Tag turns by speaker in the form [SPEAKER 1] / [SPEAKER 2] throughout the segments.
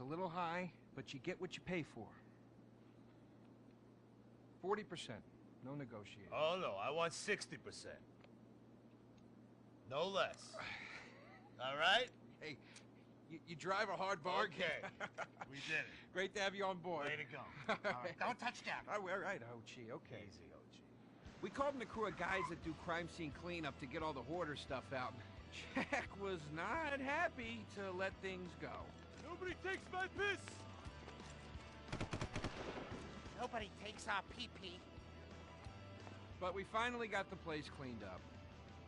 [SPEAKER 1] little high, but you get what you pay for. 40%. No negotiating.
[SPEAKER 2] Oh, no, I want 60%. No less. All right?
[SPEAKER 1] Hey, you drive a hard bargain.
[SPEAKER 2] Okay. We did it.
[SPEAKER 1] Great to have you on board.
[SPEAKER 2] Way to go. All right, don't touch down.
[SPEAKER 1] All right, Ochi, okay.
[SPEAKER 2] Easy, OG.
[SPEAKER 1] We called in a crew of guys that do crime scene cleanup to get all the hoarder stuff out. Jack was not happy to let things go.
[SPEAKER 2] Nobody takes my piss!
[SPEAKER 3] Nobody takes our pee-pee.
[SPEAKER 1] But we finally got the place cleaned up.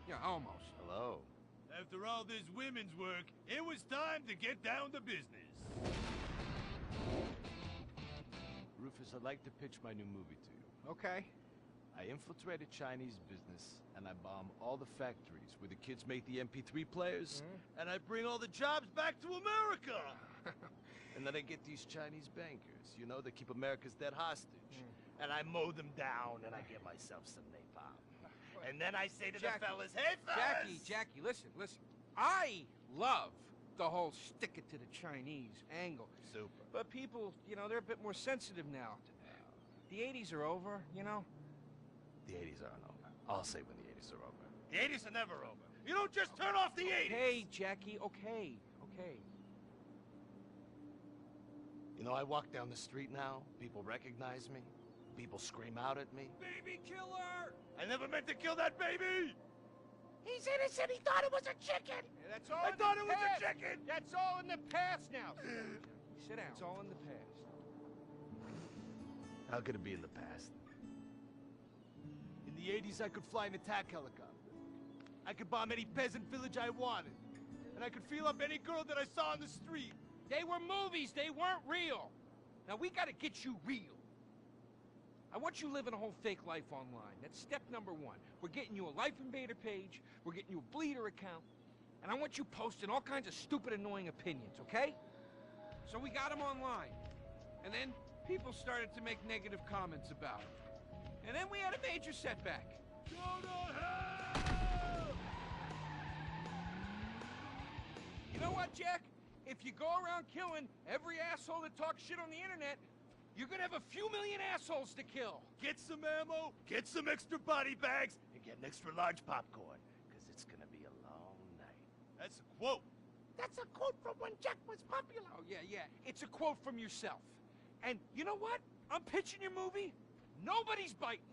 [SPEAKER 1] Yeah, almost.
[SPEAKER 2] Hello. After all this women's work, it was time to get down to business.
[SPEAKER 4] Rufus, I'd like to pitch my new movie to you.
[SPEAKER 1] Okay.
[SPEAKER 4] I infiltrate a Chinese business, and I bomb all the factories where the kids make the MP3 players.
[SPEAKER 2] And I bring all the jobs back to America!
[SPEAKER 4] And then I get these Chinese bankers, you know, that keep America's dead hostage.
[SPEAKER 2] And I mow them down, and I get myself some napalm. And then I say to the fellas, hey, fellas!
[SPEAKER 1] Jackie, listen. I love the whole stick it to the Chinese angle.
[SPEAKER 2] Super.
[SPEAKER 1] But people, you know, they're a bit more sensitive now. The 80s are over, you know?
[SPEAKER 4] The 80s aren't over. I'll say when the 80s are over.
[SPEAKER 2] The 80s are never over. You don't just turn off the 80s!
[SPEAKER 1] Hey, Jackie, okay.
[SPEAKER 4] You know, I walk down the street now, people recognize me, people scream out at me.
[SPEAKER 2] Baby killer! I never meant to kill that baby!
[SPEAKER 3] He's innocent. He thought it was a chicken.
[SPEAKER 1] Yeah, that's all
[SPEAKER 2] I thought it was a chicken!
[SPEAKER 1] That's all in the past now. Sit down. It's all in the past.
[SPEAKER 4] How could it be in the past? In the 80s, I could fly an attack helicopter. I could bomb any peasant village I wanted. And I could feel up any girl that I saw on the street.
[SPEAKER 1] They were movies. They weren't real. Now, we gotta get you real. I want you living a whole fake life online. That's step number one. We're getting you a Life Invader page. We're getting you a Bleeder account. And I want you posting all kinds of stupid, annoying opinions, okay? So we got them online. And then people started to make negative comments about it. And then we had a major setback.
[SPEAKER 2] Go to hell!
[SPEAKER 1] You know what, Jack? If you go around killing every asshole that talks shit on the internet, you're gonna have a few million assholes to kill.
[SPEAKER 2] Get some ammo, get some extra body bags, and get an extra large popcorn, because it's gonna be a long night. That's a quote.
[SPEAKER 3] That's a quote from when Jack was popular.
[SPEAKER 1] Oh, yeah. It's a quote from yourself. And you know what? I'm pitching your movie. Nobody's biting.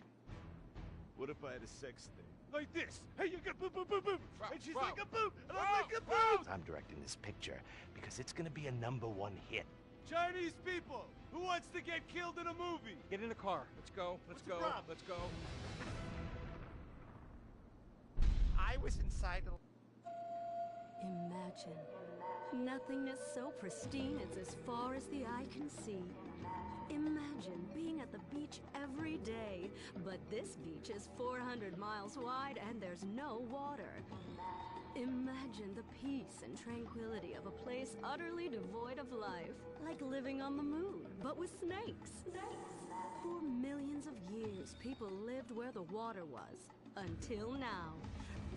[SPEAKER 4] What if I had a sex thing?
[SPEAKER 2] Like this. Hey, you got boop, boop, boop, boop. And she's like a boop, and I'm like a
[SPEAKER 1] Bro.
[SPEAKER 2] boop.
[SPEAKER 3] I'm directing this picture because it's gonna be a #1 hit.
[SPEAKER 2] Chinese people, who wants to get killed in a movie?
[SPEAKER 1] Get in the car. Let's go.
[SPEAKER 2] What's the problem?
[SPEAKER 1] Let's go.
[SPEAKER 3] I was inside a...
[SPEAKER 5] Imagine. Nothingness so pristine it's as far as the eye can see. Imagine being at the beach every day, but this beach is 400 miles wide and there's no water. Imagine the peace and tranquility of a place utterly devoid of life, like living on the moon, but with snakes. For millions of years, people lived where the water was, until now.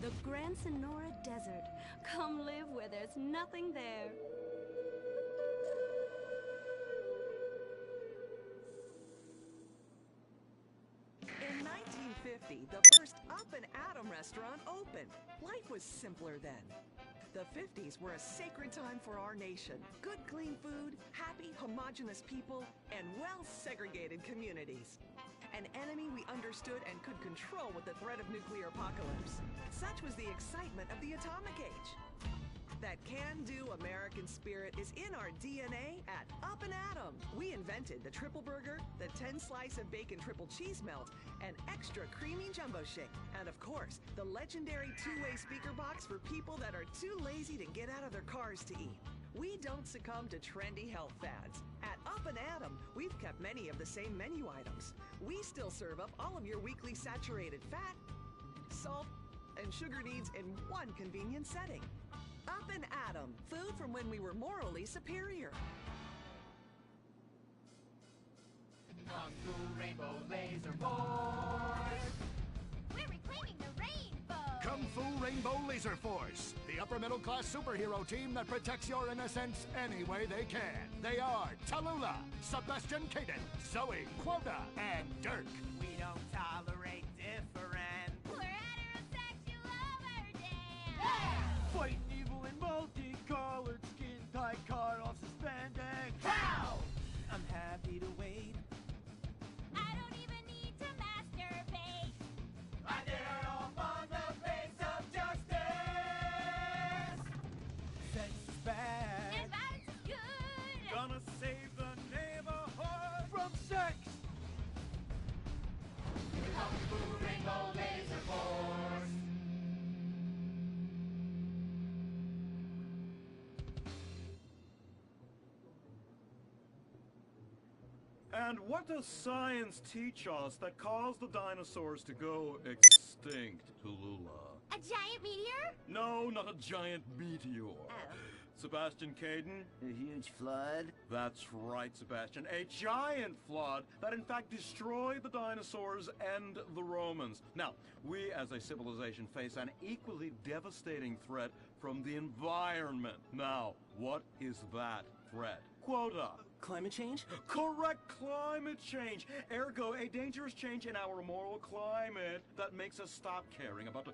[SPEAKER 5] The Gran Sonora Desert. Come live where there's nothing there.
[SPEAKER 6] In 1950, the first Up and Atom restaurant opened. Life was simpler then. The 50s were a sacred time for our nation. Good, clean food, happy, homogenous people, and well-segregated communities. An enemy we understood and could control with the threat of nuclear apocalypse. Such was the excitement of the atomic age. That can-do American spirit is in our DNA at Up and Atom. We invented the triple burger, the 10-slice of bacon triple cheese melt, and extra creamy jumbo shake. And of course, the legendary two-way speaker box for people that are too lazy to get out of their cars to eat. We don't succumb to trendy health fads. At Up and Atom, we've kept many of the same menu items. We still serve up all of your weekly saturated fat, salt, and sugar needs in one convenient setting. Up and Atom, food from when we were morally superior.
[SPEAKER 7] Kung Fu Rainbow Laser Boys!
[SPEAKER 8] We're reclaiming the rainbow!
[SPEAKER 9] Kung Fu Rainbow
[SPEAKER 8] Rainbow Laser Force, the upper middle class superhero team that protects your innocence any way they can. They are Tallulah, Sebastian Caden, Zoe, Quota, and Dirk.
[SPEAKER 9] We don't tolerate different.
[SPEAKER 10] We're heterosexual overdance.
[SPEAKER 4] Fighting evil in multicolored skin, tight card off suspended.
[SPEAKER 9] Pow! I'm happy to wait.
[SPEAKER 10] I don't even need to masturbate.
[SPEAKER 9] I did it all on the face of justice. Sex is bad.
[SPEAKER 10] And violence is good.
[SPEAKER 4] Gonna save the neighborhood from sex.
[SPEAKER 7] Kung Fu Rainbow Laser Force.
[SPEAKER 11] And what does science teach us that caused the dinosaurs to go extinct, Tallulah?
[SPEAKER 10] A giant meteor?
[SPEAKER 11] No, not a giant meteor. Sebastian Caden?
[SPEAKER 9] A huge flood.
[SPEAKER 11] That's right, Sebastian. A giant flood that in fact destroyed the dinosaurs and the Romans. Now, we as a civilization face an equally devastating threat from the environment. Now, what is that threat? Quota.
[SPEAKER 9] Climate change?
[SPEAKER 11] Correct, climate change. Ergo, a dangerous change in our moral climate that makes us stop caring about the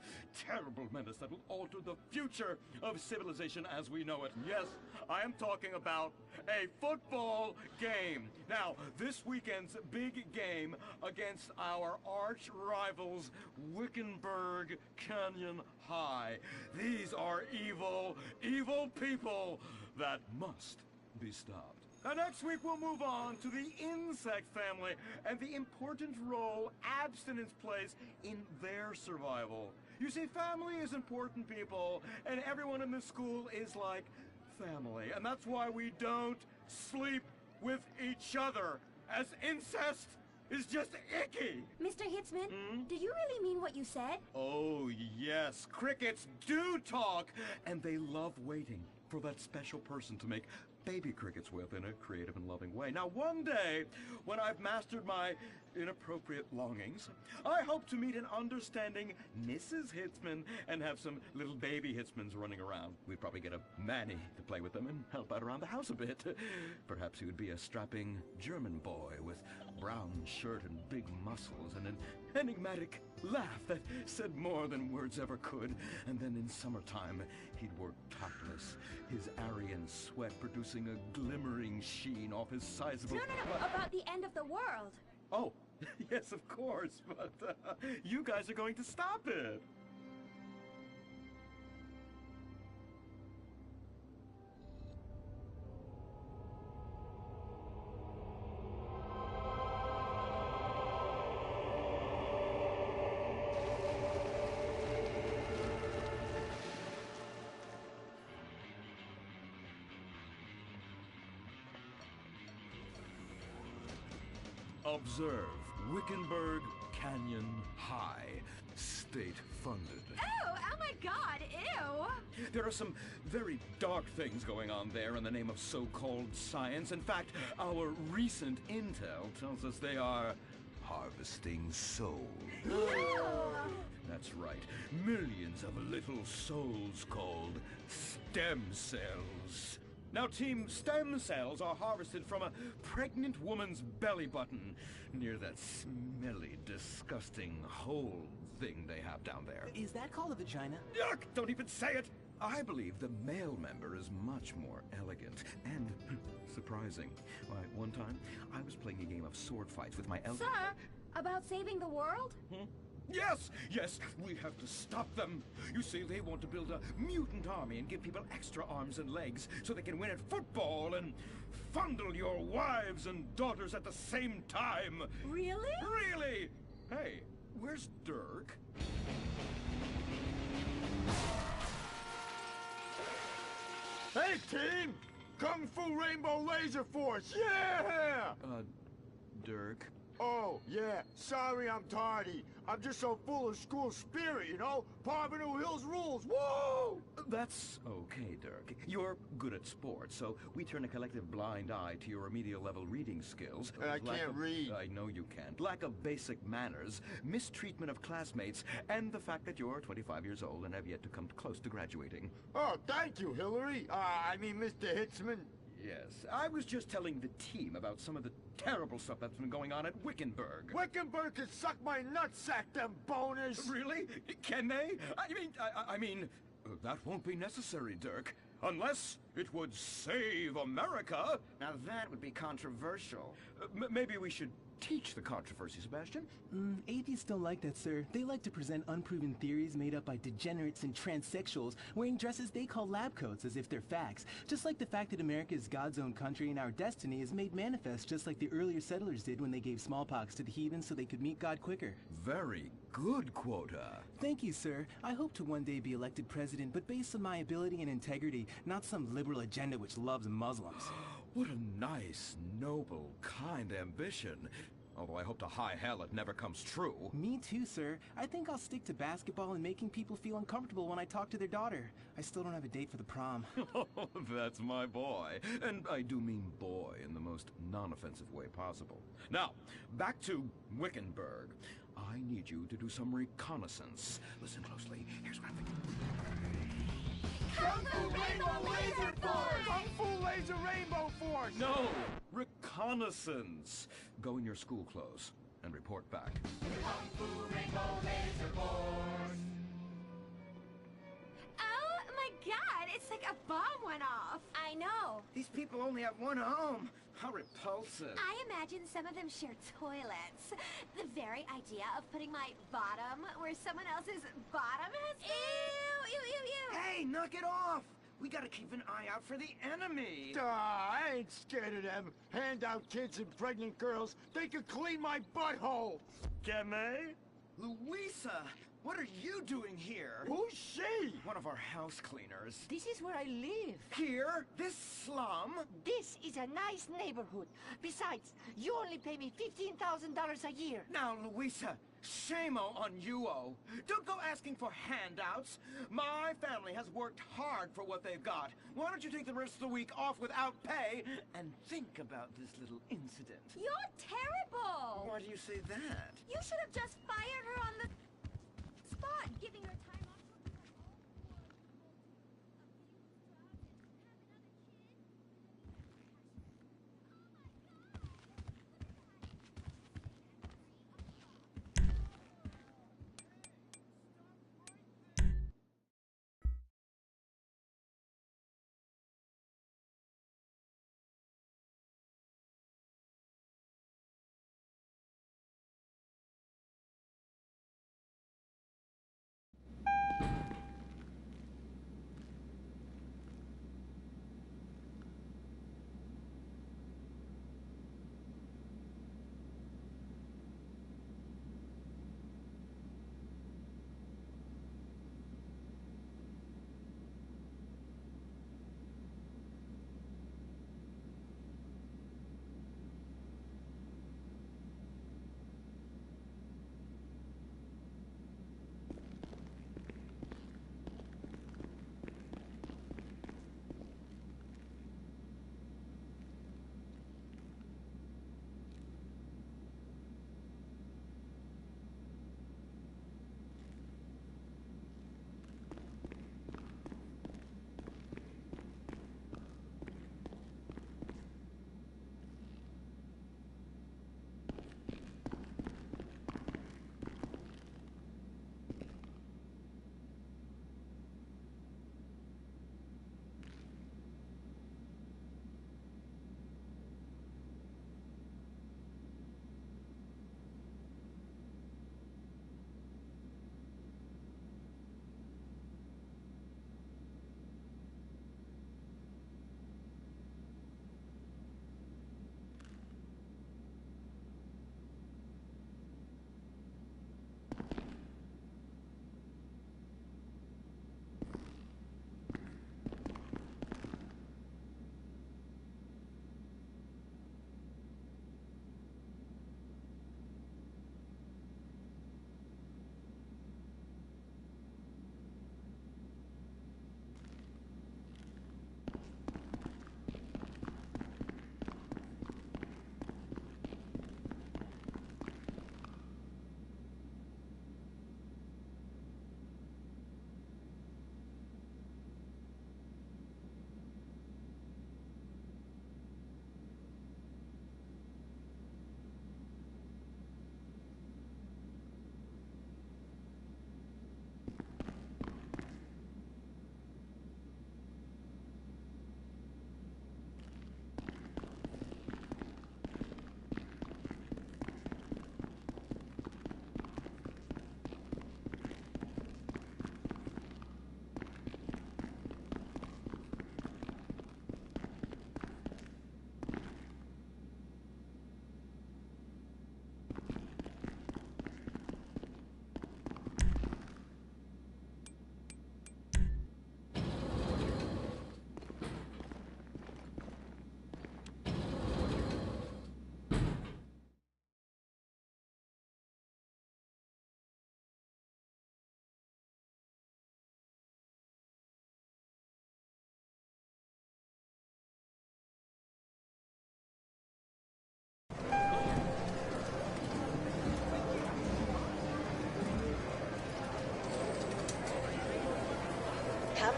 [SPEAKER 11] terrible menace that will alter the future of civilization as we know it. Yes, I am talking about a football game. Now, this weekend's big game against our arch rivals, Wickenburg Canyon High. These are evil, evil people that must be stopped. And next week we'll move on to the insect family and the important role abstinence plays in their survival. You see, family is important, people, and everyone in this school is like family. And that's why we don't sleep with each other, as incest is just icky.
[SPEAKER 10] Mr. Hitzman, do you really mean what you said?
[SPEAKER 11] Oh, yes. Crickets do talk, and they love waiting for that special person to make baby crickets with in a creative and loving way. Now, one day, when I've mastered my inappropriate longings, I hope to meet an understanding Mrs. Hitzman and have some little baby Hitzmans running around. We'd probably get a Manny to play with them and help out around the house a bit. Perhaps he would be a strapping German boy with brown shirt and big muscles and an enigmatic laugh that said more than words ever could. And then in summertime, he'd work topless, his Aryan sweat producing a glimmering sheen off his sizable...
[SPEAKER 10] No, about the end of the world.
[SPEAKER 11] Oh, yes, of course, but you guys are going to stop it. Observe Wickenburg Canyon High, state-funded.
[SPEAKER 10] Oh my God, ew!
[SPEAKER 11] There are some very dark things going on there in the name of so-called science. In fact, our recent intel tells us they are harvesting souls. That's right, millions of little souls called stem cells. Now, Team Stem Cells are harvested from a pregnant woman's belly button near that smelly, disgusting hole thing they have down there.
[SPEAKER 9] Is that called a vagina?
[SPEAKER 11] Yuck! Don't even say it! I believe the male member is much more elegant and surprising. Why, one time, I was playing a game of sword fights with my
[SPEAKER 10] Sir, about saving the world?
[SPEAKER 11] Yes, we have to stop them. You see, they want to build a mutant army and give people extra arms and legs so they can win at football and fondle your wives and daughters at the same time.
[SPEAKER 10] Really?
[SPEAKER 11] Really? Hey, where's Dirk?
[SPEAKER 4] Hey, team! Kung Fu Rainbow Laser Force, yeah!
[SPEAKER 11] Dirk?
[SPEAKER 12] Oh, yeah. Sorry I'm tardy. I'm just so full of school spirit, you know? Parvenu Hills rules. Whoa!
[SPEAKER 11] That's okay, Dirk. You're good at sports, so we turn a collective blind eye to your remedial level reading skills.
[SPEAKER 12] I can't read.
[SPEAKER 11] I know you can't. Lack of basic manners, mistreatment of classmates, and the fact that you're 25 years old and have yet to come close to graduating.
[SPEAKER 12] Oh, thank you, Hillary. I mean, Mr. Hitzman.
[SPEAKER 11] Yes, I was just telling the team about some of the terrible stuff that's been going on at Wickenburg.
[SPEAKER 12] Wickenburg can suck my nutsack, them boners!
[SPEAKER 11] Really? Can they? I mean, that won't be necessary, Dirk. Unless it would save America.
[SPEAKER 9] Now that would be controversial.
[SPEAKER 11] Maybe we should teach the controversy, Sebastian.
[SPEAKER 9] Atheists don't like that, sir. They like to present unproven theories made up by degenerates and transsexuals wearing dresses they call lab coats as if they're facts. Just like the fact that America is God's own country and our destiny is made manifest just like the earlier settlers did when they gave smallpox to the heathens so they could meet God quicker.
[SPEAKER 11] Very good, Quota.
[SPEAKER 9] Thank you, sir. I hope to one day be elected president, but based on my ability and integrity, not some liberal agenda which loves Muslims.
[SPEAKER 11] What a nice, noble, kind ambition. Although I hope to high hell it never comes true.
[SPEAKER 9] Me too, sir. I think I'll stick to basketball and making people feel uncomfortable when I talk to their daughter. I still don't have a date for the prom.
[SPEAKER 11] Oh, that's my boy. And I do mean boy in the most non-offensive way possible. Now, back to Wickenburg. I need you to do some reconnaissance. Listen closely. Here's what I'm thinking.
[SPEAKER 7] Kung Fu Rainbow Laser Force!
[SPEAKER 12] Kung Fu Laser Rainbow Force!
[SPEAKER 11] No! Reconnaissance! Go in your school clothes and report back.
[SPEAKER 7] Kung Fu Rainbow Laser Force!
[SPEAKER 10] Oh my god, it's like a bomb went off. I know.
[SPEAKER 9] These people only have one home. How repulsive.
[SPEAKER 10] I imagine some of them share toilets. The very idea of putting my bottom where someone else's bottom has been. Ew, ew, ew, ew.
[SPEAKER 9] Hey, knock it off! We gotta keep an eye out for the enemy.
[SPEAKER 12] I ain't scared of them. Handout kids and pregnant girls. They could clean my butthole.
[SPEAKER 2] Keme?
[SPEAKER 9] Louisa, what are you doing here?
[SPEAKER 12] Who's she?
[SPEAKER 9] One of our house cleaners.
[SPEAKER 13] This is where I live.
[SPEAKER 9] Here? This slum?
[SPEAKER 13] This is a nice neighborhood. Besides, you only pay me $15,000 a year.
[SPEAKER 9] Now, Louisa, shame-o on you-o. Don't go asking for handouts. My family has worked hard for what they've got. Why don't you take the rest of the week off without pay and think about this little incident?
[SPEAKER 10] You're terrible.
[SPEAKER 9] Why do you say that?
[SPEAKER 10] You should have just fired her on the spot, giving her time.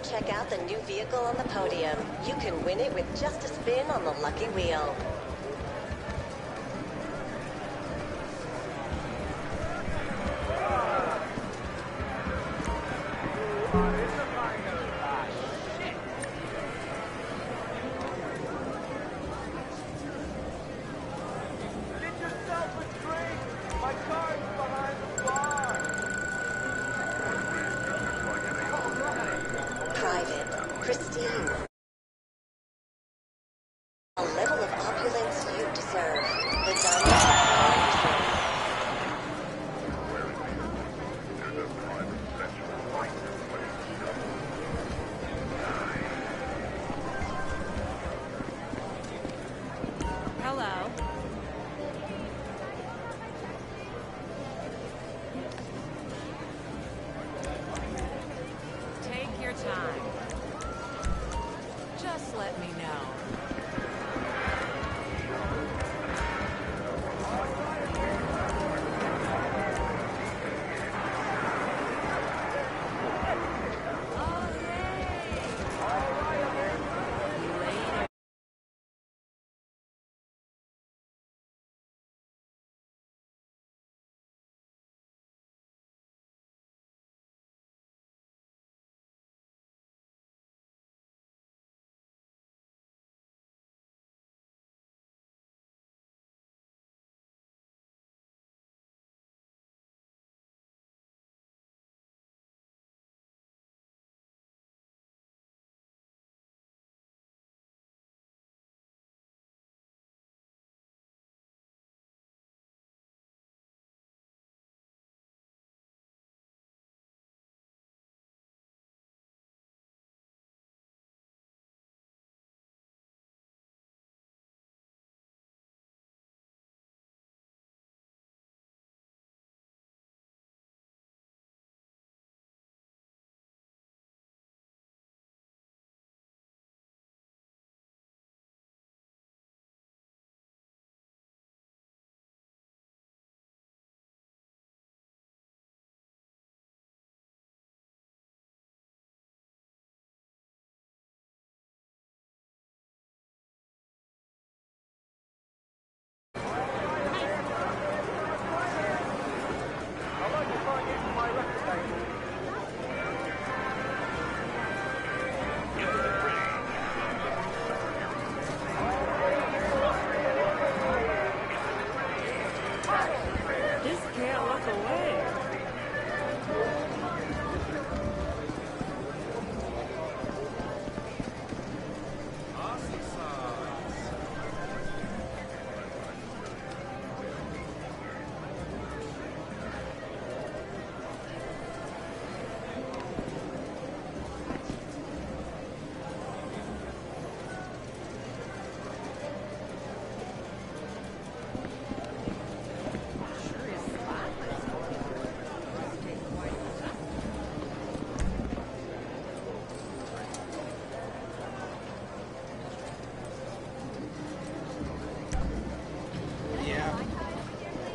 [SPEAKER 14] Check out the new vehicle on the podium. You can win it with just a spin on the lucky wheel. A level of opulence you deserve. The
[SPEAKER 6] Hello. Take your time. Just let me know.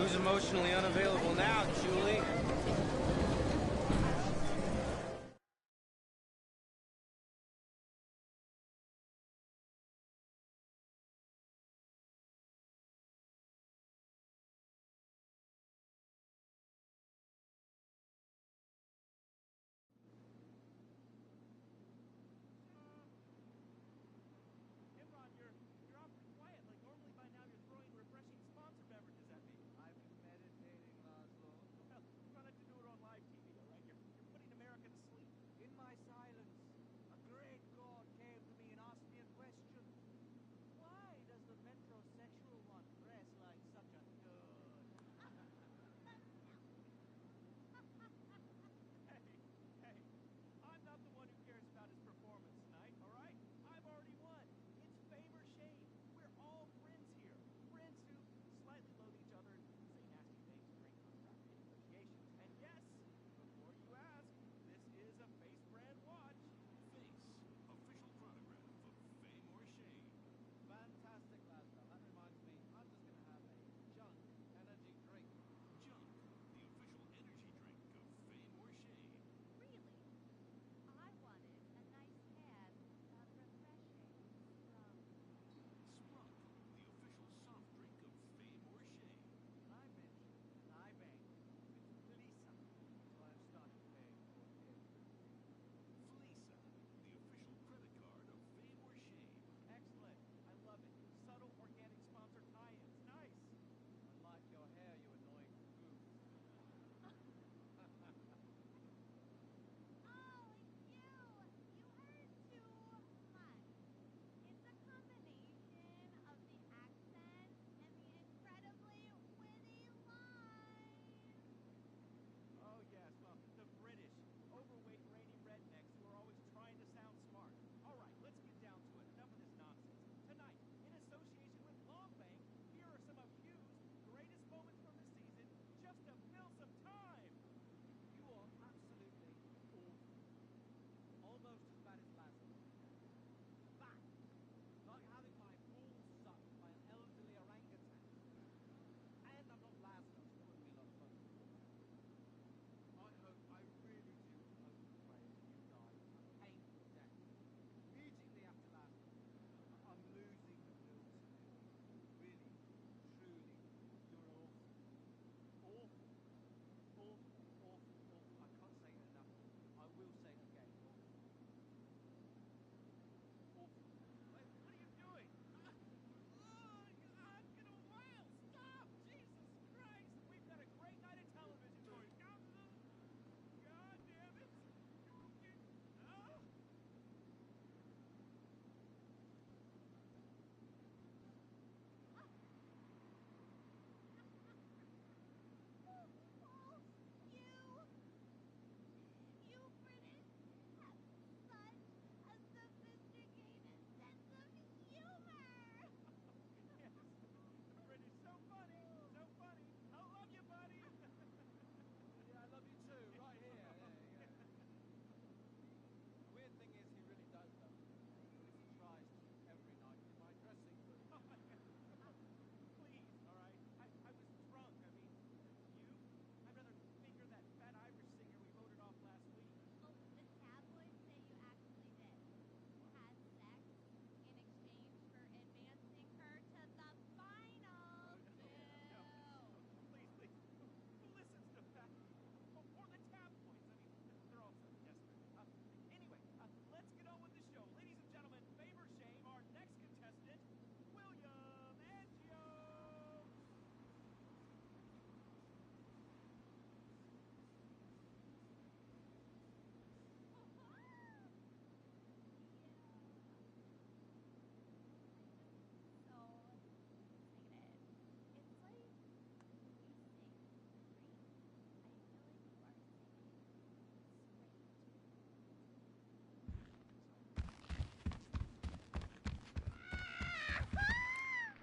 [SPEAKER 15] Who's emotionally unavailable now, Julie?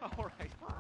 [SPEAKER 1] All right, fine.